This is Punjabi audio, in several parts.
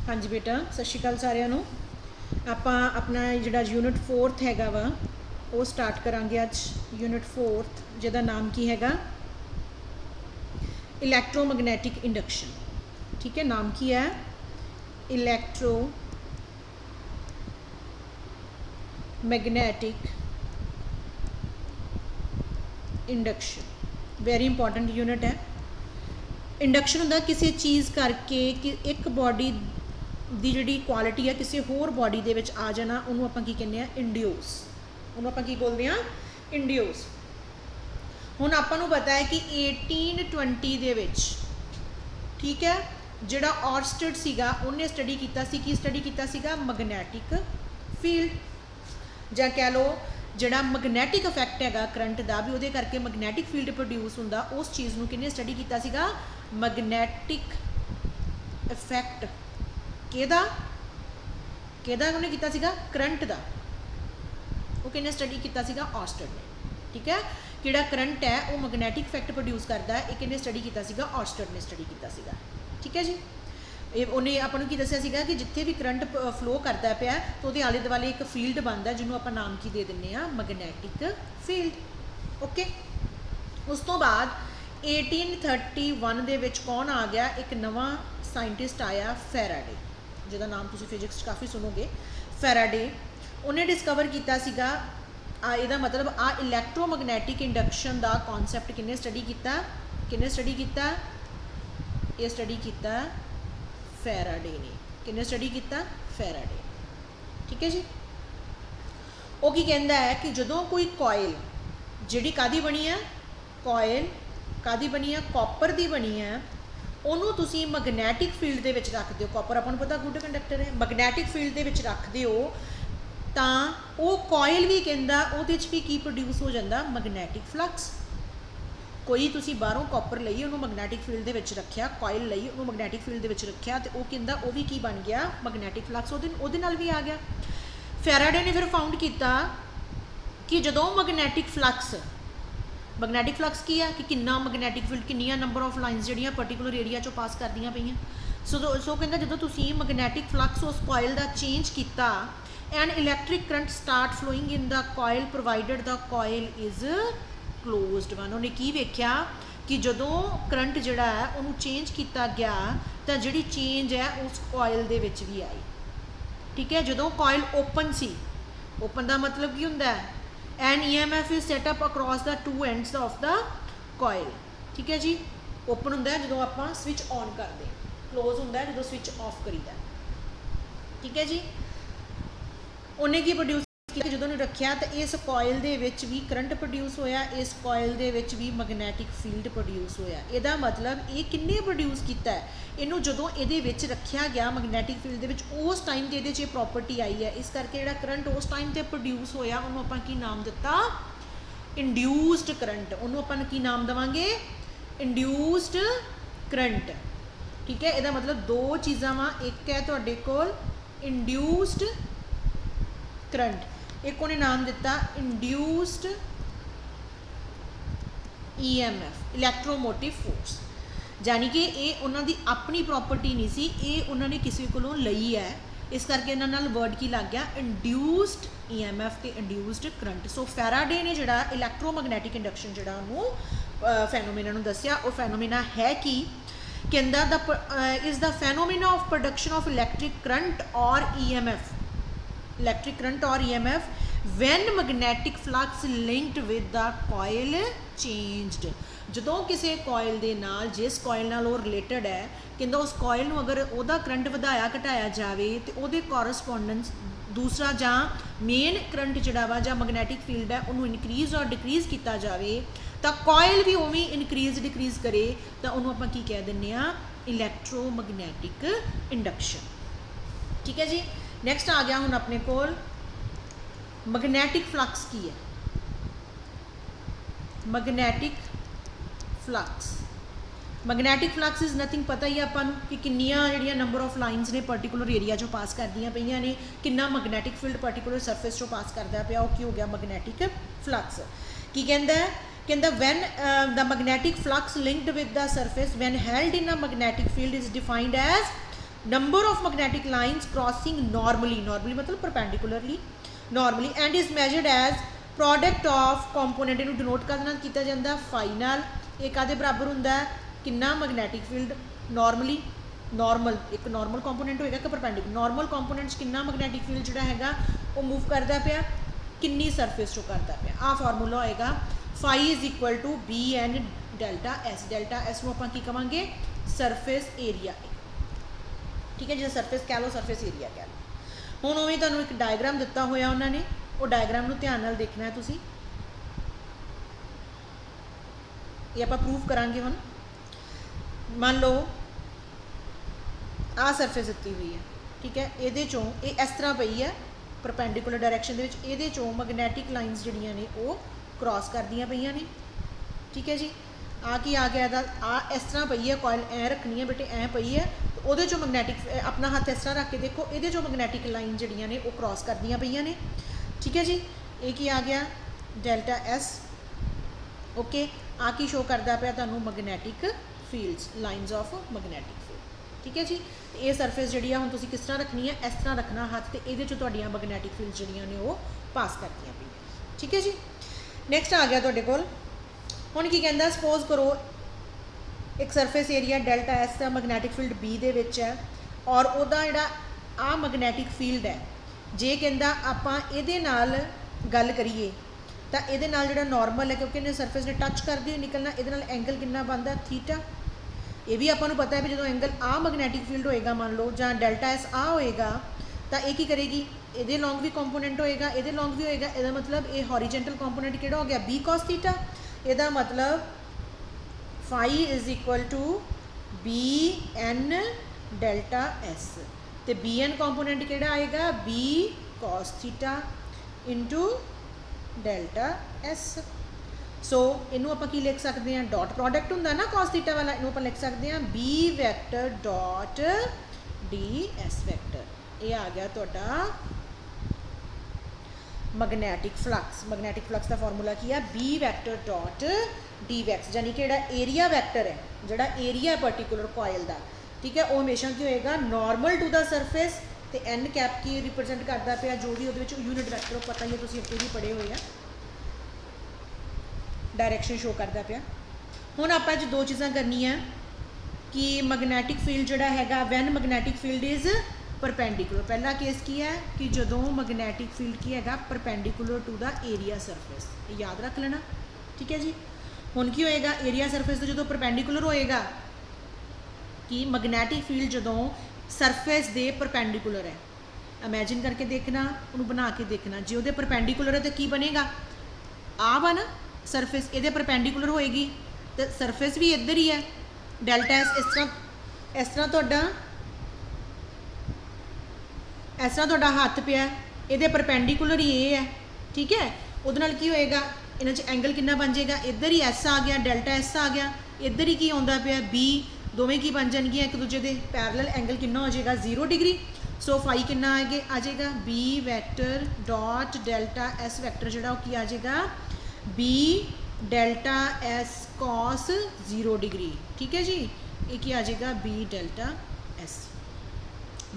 हाँ जी बेटा, सत श्री अकाल सारिਆਂ ਨੂੰ। ਆਪਾਂ अपना ਜਿਹੜਾ यूनिट 4th हैगा वा वो स्टार्ट करांगे अज। यूनिट 4th ਜਿਹਦਾ नाम की हैगा इलैक्ट्रोमैग्नैटिक इंडक्शन। ठीक है, नाम की है इलैक्ट्रोमैग्नैटिक इंडक्शन। वेरी इंपॉर्टेंट यूनिट है। इंडक्शन होंदा किसी चीज़ करके कि एक बॉडी ਦੀ ਜਿਹੜੀ ਕੁਆਲਿਟੀ ਹੈ ਕਿਸੇ ਹੋਰ ਬੋਡੀ ਦੇ ਵਿੱਚ ਆ ਜਾਣਾ, ਉਹਨੂੰ ਆਪਾਂ ਕੀ ਕਹਿੰਦੇ ਆ? ਇੰਡਿਊਸ। ਉਹਨੂੰ ਆਪਾਂ ਕੀ ਬੋਲਦੇ ਆ? ਇੰਡਿਊਸ। ਹੁਣ ਆਪਾਂ ਨੂੰ ਪਤਾ ਹੈ ਕਿ 1820 ਦੇ ਵਿੱਚ, ਠੀਕ ਹੈ, ਜਿਹੜਾ ਔਰਸਟਡ ਸੀਗਾ ਉਹਨੇ ਸਟੱਡੀ ਕੀਤਾ ਸੀ, ਕੀ ਸਟੱਡੀ ਕੀਤਾ ਸੀਗਾ? ਮੈਗਨੈਟਿਕ ਫੀਲਡ, ਜਾਂ ਕਹਿ ਲਓ ਜਿਹੜਾ ਮੈਗਨੈਟਿਕ ਇਫੈਕਟ ਹੈਗਾ ਕਰੰਟ ਦਾ ਵੀ ਉਹਦੇ ਕਰਕੇ ਮੈਗਨੈਟਿਕ ਫੀਲਡ ਪ੍ਰੋਡਿਊਸ ਹੁੰਦਾ, ਉਸ ਚੀਜ਼ ਨੂੰ ਕਿਹਨੇ ਸਟੱਡੀ ਕੀਤਾ ਸੀਗਾ? Magnetic effect. ਕਿਹਦਾ ਉਹਨੇ ਕੀਤਾ ਸੀਗਾ? ਕਰੰਟ ਦਾ। ਉਹ ਕਿਹਨੇ ਸਟੱਡੀ ਕੀਤਾ ਸੀਗਾ? ਔਰਸਟਡ ਨੇ। ਠੀਕ ਹੈ, ਜਿਹੜਾ ਕਰੰਟ ਹੈ ਉਹ ਮੈਗਨੈਟਿਕ ਇਫੈਕਟ ਪ੍ਰੋਡਿਊਸ ਕਰਦਾ ਹੈ, ਇਹ ਕਿਹਨੇ ਸਟੱਡੀ ਕੀਤਾ ਸੀਗਾ? ਔਰਸਟਡ ਨੇ ਸਟੱਡੀ ਕੀਤਾ ਸੀਗਾ। ਠੀਕ ਹੈ ਜੀ। ਇਹ ਉਹਨੇ ਆਪਾਂ ਨੂੰ ਕੀ ਦੱਸਿਆ ਸੀਗਾ ਕਿ ਜਿੱਥੇ ਵੀ ਕਰੰਟ ਫਲੋ ਕਰਦਾ ਪਿਆ ਤਾਂ ਉਹਦੇ ਆਲੇ ਦੁਆਲੇ ਇੱਕ ਫੀਲਡ ਬਣਦਾ ਜਿਹਨੂੰ ਆਪਾਂ ਨਾਮ ਕੀ ਦੇ ਦਿੰਦੇ ਆ? Magnetic field. ਓਕੇ। ਉਸ ਤੋਂ ਬਾਅਦ 1831 ਦੇ ਵਿੱਚ ਕੌਣ ਆ ਗਿਆ? ਇੱਕ ਨਵਾਂ ਸਾਇੰਟਿਸਟ ਆਇਆ, ਫੈਰਾਡੇ, ਜਿਹਦਾ ਨਾਮ ਤੁਸੀਂ ਫਿਜ਼ਿਕਸ 'ਚ ਕਾਫੀ ਸੁਣੋਗੇ। ਫੈਰਾਡੇ ਉਹਨੇ ਡਿਸਕਵਰ ਕੀਤਾ ਸੀਗਾ ਇਹਦਾ ਮਤਲਬ ਆ ਇਲੈਕਟ੍ਰੋਮੈਗਨੈਟਿਕ ਇੰਡਕਸ਼ਨ ਦਾ ਕਨਸੈਪਟ ਕਿਹਨੇ ਸਟੱਡੀ ਕੀਤਾ? ਕਿਹਨੇ ਸਟੱਡੀ ਕੀਤਾ? ਇਹ ਸਟੱਡੀ ਕੀਤਾ ਫੈਰਾਡੇ ਨੇ। ਕਿਹਨੇ ਸਟੱਡੀ ਕੀਤਾ? ਫੈਰਾਡੇ। ਠੀਕ ਹੈ ਜੀ। ਉਹ ਕੀ ਕਹਿੰਦਾ ਹੈ ਕਿ ਜਦੋਂ ਕੋਈ ਕੋਇਲ ਜਿਹੜੀ ਕਾਹਦੀ ਬਣੀ ਹੈ? ਕੋਇਲ ਕਾਹਦੀ ਬਣੀ ਹੈ? ਕਾਪਰ ਦੀ ਬਣੀ ਹੈ। ਉਹਨੂੰ ਤੁਸੀਂ ਮੈਗਨੈਟਿਕ ਫੀਲਡ ਦੇ ਵਿੱਚ ਰੱਖਦੇ ਹੋ। ਕਾਪਰ ਆਪਾਂ ਨੂੰ ਪਤਾ ਗੁੱਡ ਕੰਡਕਟਰ ਹੈ। ਮੈਗਨੈਟਿਕ ਫੀਲਡ ਦੇ ਵਿੱਚ ਰੱਖਦੇ ਹੋ ਤਾਂ ਉਹ ਕੋਇਲ ਵੀ ਕਹਿੰਦਾ ਉਹਦੇ 'ਚ ਵੀ ਕੀ ਪ੍ਰੋਡਿਊਸ ਹੋ ਜਾਂਦਾ? Magnetic flux. ਕੋਈ ਤੁਸੀਂ ਬਾਹਰੋਂ ਕਾਪਰ ਲਈ ਉਹਨੂੰ ਮੈਗਨੈਟਿਕ ਫੀਲਡ ਦੇ ਵਿੱਚ ਰੱਖਿਆ, ਕੋਇਲ ਲਈ ਉਹਨੂੰ ਮੈਗਨੈਟਿਕ ਫੀਲਡ ਦੇ ਵਿੱਚ ਰੱਖਿਆ ਤੇ ਉਹ ਕਹਿੰਦਾ ਉਹ ਵੀ ਕੀ ਬਣ ਗਿਆ? ਮੈਗਨੈਟਿਕ ਫਲਕਸ ਉਹਦੇ ਨਾਲ ਵੀ ਆ ਗਿਆ। ਫੈਰਾਡੇ ਨੇ ਫਿਰ ਫਾਊਂਡ ਕੀਤਾ ਕਿ ਜਦੋਂ ਮੈਗਨੈਟਿਕ ਫਲਕਸ ਕੀ ਹੈ? ਕਿ ਕਿੰਨਾ ਮੈਗਨੈਟਿਕ ਫੀਲਡ, ਕਿੰਨੀਆਂ ਨੰਬਰ ਆਫ ਲਾਈਨਸ ਜਿਹੜੀਆਂ ਪਰਟੀਕੂਲਰ ਏਰੀਆ 'ਚੋਂ ਪਾਸ ਕਰਦੀਆਂ ਪਈਆਂ। ਸੋ ਕਹਿੰਦਾ ਜਦੋਂ ਤੁਸੀਂ ਮੈਗਨੈਟਿਕ ਫਲਕਸ ਉਸ ਕੋਇਲ ਦਾ ਚੇਂਜ ਕੀਤਾ and electric current start flowing in the coil provided the coil is closed one. ਉਹਨੇ ਕੀ ਵੇਖਿਆ ਕਿ ਜਦੋਂ ਕਰੰਟ ਜਿਹੜਾ ਹੈ ਉਹਨੂੰ ਚੇਂਜ ਕੀਤਾ ਗਿਆ ਤਾਂ ਜਿਹੜੀ ਚੇਂਜ ਹੈ ਉਸ ਕੋਇਲ ਦੇ ਵਿੱਚ ਵੀ ਆਈ। ਠੀਕ ਹੈ। ਜਦੋਂ ਕੋਇਲ ਓਪਨ ਸੀ, ਓਪਨ ਦਾ ਮਤਲਬ ਕੀ ਹੁੰਦਾ ਹੈ? An EMF is set up across the two ends of the coil। ठीक है जी। ओपन होंगे जो आप स्विच ऑन करते, क्लोज होंगे जो स्विच ऑफ करीदा। ठीक है जी। उन्हें की प्रोड्यूस किया जो रखा तो इस कॉइल दे विच भी करंट प्रोड्यूस होया, इस कॉइल दे विच भी मैगनैटिक फील्ड प्रोड्यूस होया। इहदा मतलब ये किन्ने प्रोड्यूस किया है? इनू जो ये रखा गया मैगनैटिक फील्ड दे विच उस टाइम ते इहदे च प्रॉपर्टी आई है, इस करके जिहड़ा करंट उस टाइम ते प्रोड्यूस होया उन्होंने आपां की नाम दिता? Induced current. उन्होंने आपां की नाम देवांगे? Induced current. ठीक है। इहदा मतलब दो चीज़ां वा, एक है तुहाडे कोल इंड्यूस्ड करंट, एक उन्हें नाम दिता इंड्यूस्ड EMF, इलैक्ट्रोमोटिव फोर्स। यानी कि ये उन्होंने अपनी प्रॉपर्टी नहीं सी, ये उन्होंने किसी को लई है, इस करके इन्होंने वर्ड की लग गया इंड्यूस्ड EMF ते इंड्यूस्ड करंट। सो फैराडे ने जिहड़ा इलैक्ट्रोमैगनैटिक इंडक्शन जिहड़ा उन्होंने फैनोमेना नूं दस्सिया, वो फैनोमेना है कि कहंदा is the phenomena of production of electric current और EMF, इलैक्ट्रिक करंट और EMF when magnetic flux linked with the coil changed। ਜਦੋਂ ਕਿਸੇ ਕੋਇਲ ਦੇ ਨਾਲ, ਜਿਸ ਕੋਇਲ ਨਾਲ ਉਹ ਰਿਲੇਟਡ ਹੈ, ਕਹਿੰਦਾ ਉਸ ਕੋਇਲ ਨੂੰ ਅਗਰ ਉਹਦਾ ਕਰੰਟ ਵਧਾਇਆ ਘਟਾਇਆ ਜਾਵੇ ਤੇ ਉਹਦੇ ਕੋਰਸਪੋਂਡੈਂਸ ਦੂਸਰਾ ਜਾਂ ਮੇਨ ਕਰੰਟ ਜਿਹੜਾ ਵਾ ਜਾਂ ਮੈਗਨੈਟਿਕ ਫੀਲਡ ਹੈ ਉਹਨੂੰ ਇਨਕਰੀਜ਼ ਔਰ ਡਿਕਰੀਜ਼ ਕੀਤਾ ਜਾਵੇ ਤਾਂ ਕੋਇਲ ਵੀ ਉਵੇਂ ਇਨਕਰੀਜ਼ ਡਿਕਰੀਜ਼ ਕਰੇ ਤਾਂ ਉਹਨੂੰ ਆਪਾਂ ਕੀ ਕਹਿ ਦਿੰਦੇ ਆ? Electromagnetic induction. ਠੀਕ ਹੈ ਜੀ। ਨੈਕਸਟ आ गया ਹੁਣ ਆਪਣੇ ਕੋਲ मैगनैटिक फ्लक्स की है। Magnetic flux, magnetic flux is nothing, पता ही आपां नूं कि किन्नियां जिहड़ियां नंबर ऑफ लाइनस ने पर्टिकुलर एरिया चों पास करदियां पईयां ने, किन्ना मैगनैटिक फील्ड पर्टिकुलर सरफेस चों पास करदा पिया, वो की हो गया? Magnetic flux. की कहंदा है? कहंदा when the magnetic flux linked with the surface when held in a magnetic field is defined as number of magnetic lines crossing normally, normally मतलब perpendicularly, normally, and is measured as product of component, इनू डिनोट करना किया जाता फाई नाल, ये कादे बराबर हुंदा है, कितना मैग्नेटिक फील्ड नॉर्मली, नॉर्मल एक नॉर्मल कंपोनेंट होएगा कि परपेंडिकुलर, नॉर्मल कंपोनेंट कितना मैग्नेटिक फील्ड जिहड़ा हैगा वो मूव करता पिया, किन्नी सरफेस चो करता पिया, आ फार्मूला होएगा phi is equal to B N delta S, delta S नूं आपां की कहांगे सरफेस एरिया, ठीक है, जो सरफेस कह लो सरफेस एरिया कह लो। हुण उवें तुहानूं एक डायग्राम दिता होया उन्होंने, वो डायग्राम नूं ध्यान नाल देखना है तुसीं, ये आपां प्रूव करांगे हुण। मान लो आ सरफेस दित्ती हुई है, ठीक है, ये चों ये इस तरह पई है परपेंडिकुलर डायरैक्शन दे विच, इहदे चों मैग्नेटिक लाइन्स जिहड़ियां ने वो क्रॉस करदियां पईयां ने, ठीक है जी। आ कि आ गया आ इस तरह पई है कॉयल, ऐ रखनी है बेटे, ऐ पई है, तो वो चो मैग्नेटिक अपना हाथ इस तरह रख के देखो, ये चो मैग्नेटिक लाइन जिहड़ियां ने वो क्रॉस करदियां पईयां ने, ठीक है जी। ये कि आ गया डेल्टा एस, ओके। आ कि शो करता पाया तुहानूं magnetic fields, lines of magnetic field, ठीक है जी। ये सरफेस जिहड़ी आ हुण तुसीं किस तरह रखनी है, इस तरह रखना हाथ, तो ये तुहाडियां मैग्नेटिक फील्ड जिहड़ियां ने वो पास करदियां पईयां, ठीक है जी। नैक्सट आ गया तुहाडे कोल, हुण की कहंदा सपोज करो एक सरफेस एरिया डेल्टा एस का मैग्नेटिक फील्ड बी दे विच है, और उहदा जिहड़ा आ मैग्नेटिक फील्ड है, जे कहंदा आपां इहदे नाल गल करिए तो ये जो नॉर्मल है, क्योंकि इन्हें सरफेस ने टच करते हुए निकलना, ये एंगल कितना बनता थीटा, ये भी आपको पता है भी जो एंगल आ मैग्नेटिक फील्ड होएगा, मान लो जहाँ डेल्टा एस आ होएगा, तो ये की करेगी, ये लॉन्ग भी कंपोनेंट होएगा, ये लॉन्ग भी होएगा, यदा मतलब ये हॉरिजेंटल कंपोनेंट किहड़ा हो गया बी कॉस थीटा, यदा मतलब phi is equal to B N delta S, तो बी एन कंपोनेंट किहड़ा आएगा B cos theta into delta S. So इनू आप लिख सकते हैं, डॉट प्रोडक्ट होंगे ना कॉस थीटा वाला, इनू आप लिख सकते हैं B vector dot D S vector, ये आ गया तुहाडा मैग्नेटिक फ्लक्स। मैग्नेटिक फ्लक्स का फॉर्मूला की है बी वैक्टर डॉट डी वैक्स, यानी कि एरिया वैक्टर है, जोड़ा एरिया है पर्टिकुलर कॉयल का, ठीक है, वो हमेशा की होएगा नॉर्मल टू द सरफेस, तो एन कैप की रिप्रजेंट करता पाया जो भी वो यूनिट वैक्टर पता ही है, तुसीं अगे भी पढ़े हुए हैं, डायरैक्शन शो करता पाया। हुण आपां अज दो चीज़ां करनियां कि मैग्नेटिक फील्ड जिहड़ा हैगा when magnetic field is perpendicular, पहला केस की है कि जदों मैग्नेटिक फील्ड की हैगा perpendicular to the area surface, याद रख लेना, ठीक है जी। हुण की होएगा एरिया सरफेस तो जो परपेंडिकुलर होएगा, कि मैग्नेटिक फील्ड जदों सरफेस दे परपेंडिकुलर है, इमेजिन करके देखना, उन्होंने बना के देखना, जो वो परपेंडिकुलर है तो की बनेगा, आ वा ना सरफेस ये परपेंडिकुलर होएगी, तो सरफेस भी इधर ही है, डेल्टा इस तरह तुहाडा इस तरह तुहाडा हाथ पिया, ये परपेंडिकुलर ही ये है, ठीक है, उहदे नाल की होएगा, इन्हां च एंगल कितना बन जाएगा, इधर ही एस आ गया, डेल्टा एस आ गया, इधर ही की आउंदा पिया बी, दोवें की बन जाएगी एक दूजे के पैरल, एंगल कितना हो जाएगा 0 डिग्री। सो फाई कितना आ जाएगा B vector dot delta S vector जोड़ा की आ जाएगा B delta S cos 0 degree, ठीक है जी, ये की आ जाएगा बी डेल्टा एस।